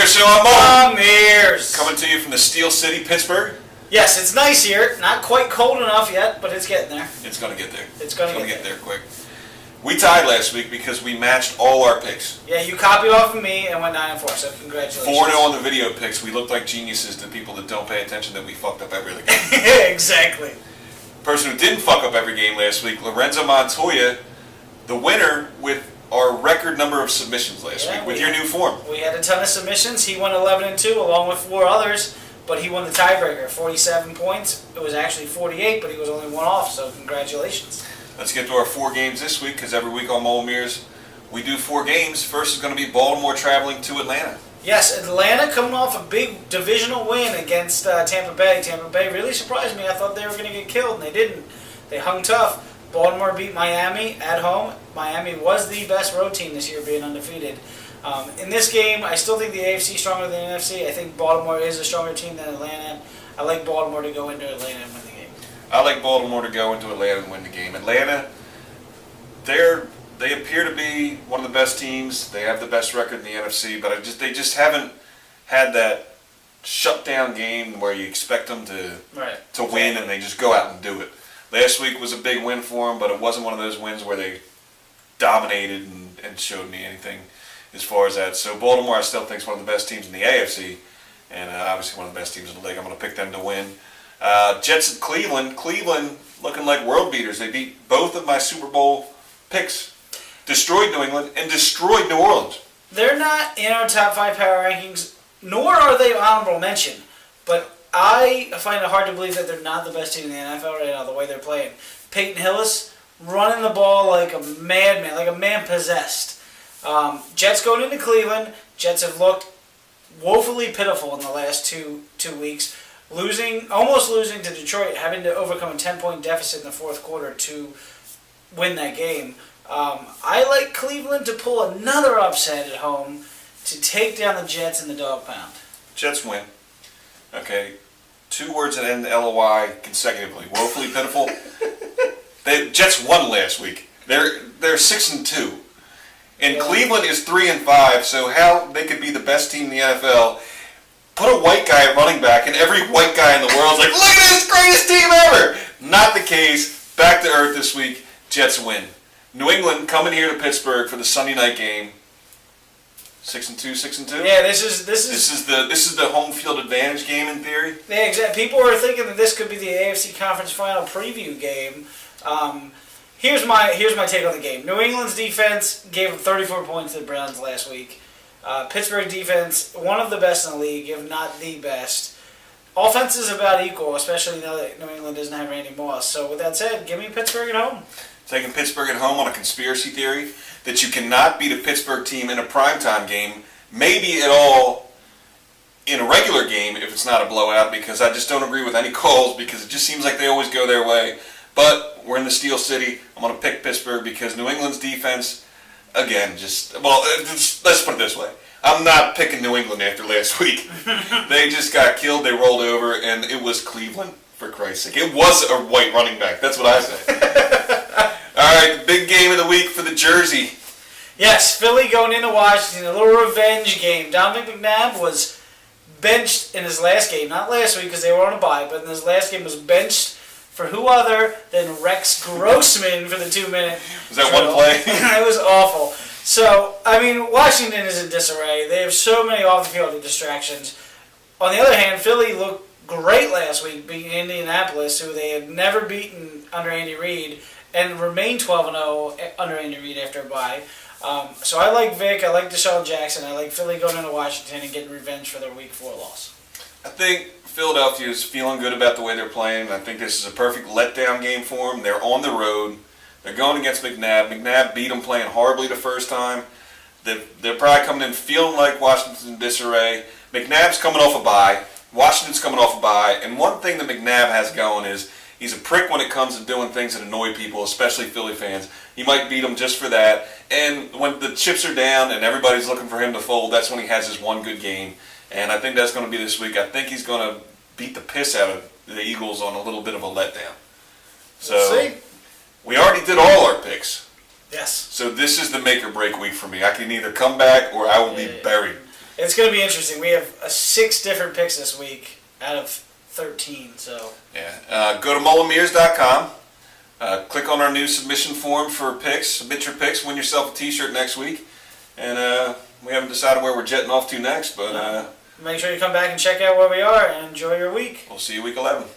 Show. I'm Mo. Ears. Coming to you from the Steel City, Pittsburgh. Yes, it's nice here. Not quite cold enough yet, but it's getting there. It's going to get there. It's going to get there quick. We tied last week because we matched all our picks. Yeah, you copied off of me and went 9-4, so congratulations. 4-0 on the video picks. We look like geniuses to people that don't pay attention that we fucked up every game. Exactly. Person who didn't fuck up every game last week, Lorenzo Montoya, the winner with our record number of submissions last week with your new form. We had a ton of submissions. He won 11-2 along with 4 others, but he won the tiebreaker, 47 points. It was actually 48, but he was only one off, so congratulations. Let's get to our 4 games this week, because every week on Molemir's we do 4 games. First is going to be Baltimore traveling to Atlanta. Yes, Atlanta coming off a big divisional win against Tampa Bay. Tampa Bay really surprised me. I thought they were going to get killed, and they didn't. They hung tough. Baltimore beat Miami at home. Miami was the best road team this year, being undefeated. In this game, I still think the AFC is stronger than the NFC. I think Baltimore is a stronger team than Atlanta. I like Baltimore to go into Atlanta and win the game. I like Baltimore to go into Atlanta and win the game. Atlanta, they appear to be one of the best teams. They have the best record in the NFC, but they just haven't had that shutdown game where you expect them to win and they just go out and do it. Last week was a big win for them, but it wasn't one of those wins where they dominated and showed me anything as far as that. So Baltimore, I still think is one of the best teams in the AFC, and obviously one of the best teams in the league. I'm going to pick them to win. Jets at Cleveland. Cleveland looking like world beaters. They beat both of my Super Bowl picks. Destroyed New England and destroyed New Orleans. They're not in our top 5 power rankings, nor are they honorable mention, but I find it hard to believe that they're not the best team in the NFL right now, the way they're playing. Peyton Hillis running the ball like a madman, like a man possessed. Jets going into Cleveland. Jets have looked woefully pitiful in the last two weeks, almost losing to Detroit, having to overcome a 10-point deficit in the fourth quarter to win that game. I like Cleveland to pull another upset at home to take down the Jets in the dog pound. Jets win. Okay, 2 words that end LOI consecutively. Woefully pitiful. The Jets won last week. They're 6-2, and Cleveland is 3-5. So how they could be the best team in the NFL? Put a white guy at running back, and every white guy in the world is like, "Look at this greatest team ever." Not the case. Back to earth this week. Jets win. New England coming here to Pittsburgh for the Sunday night game. 6-2, 6-2. Yeah, this is the home field advantage game in theory. Yeah, exactly. People are thinking that this could be the AFC Conference Final preview game. Here's my take on the game. New England's defense gave them 34 points to the Browns last week. Pittsburgh defense, one of the best in the league, if not the best. Offense is about equal, especially now that New England doesn't have Randy Moss. So with that said, give me Pittsburgh at home. Taking Pittsburgh at home on a conspiracy theory that you cannot beat a Pittsburgh team in a primetime game, maybe at all in a regular game if it's not a blowout, because I just don't agree with any calls because it just seems like they always go their way. But we're in the Steel City. I'm going to pick Pittsburgh because New England's defense, again, let's put it this way. I'm not picking New England after last week. They just got killed. They rolled over, and it was Cleveland, for Christ's sake. It was a white running back. That's what I say. All right, big game of the week for the Jersey. Yes, Philly going into Washington, a little revenge game. Donovan McNabb was benched in his last game, not last week because they were on a bye, but in his last game was benched for who other than Rex Grossman for the 2-minute. Was that one play? It was awful. So, I mean, Washington is in disarray. They have so many off-the-field distractions. On the other hand, Philly looked great last week, beating Indianapolis, who they have never beaten under Andy Reid, and remain 12-0 under Andy Reid after a bye. So I like Vic, I like Deshaun Jackson, I like Philly going into Washington and getting revenge for their Week 4 loss. I think Philadelphia is feeling good about the way they're playing. I think this is a perfect letdown game for them. They're on the road. They're going against McNabb. McNabb beat them playing horribly the first time. They're probably coming in feeling like Washington's in disarray. McNabb's coming off a bye. Washington's coming off a bye. And one thing that McNabb has going is he's a prick when it comes to doing things that annoy people, especially Philly fans. He might beat them just for that. And when the chips are down and everybody's looking for him to fold, that's when he has his one good game. And I think that's going to be this week. I think he's going to beat the piss out of the Eagles on a little bit of a letdown. So we'll see. We already did all our picks. Yes. So this is the make or break week for me. I can either come back or I will be buried. It's going to be interesting. We have 6 different picks this week out of 13. So yeah, go to mullenmears.com. Click on our new submission form for picks. Submit your picks. Win yourself a T-shirt next week. And we haven't decided where we're jetting off to next, but make sure you come back and check out where we are and enjoy your week. We'll see you week 11.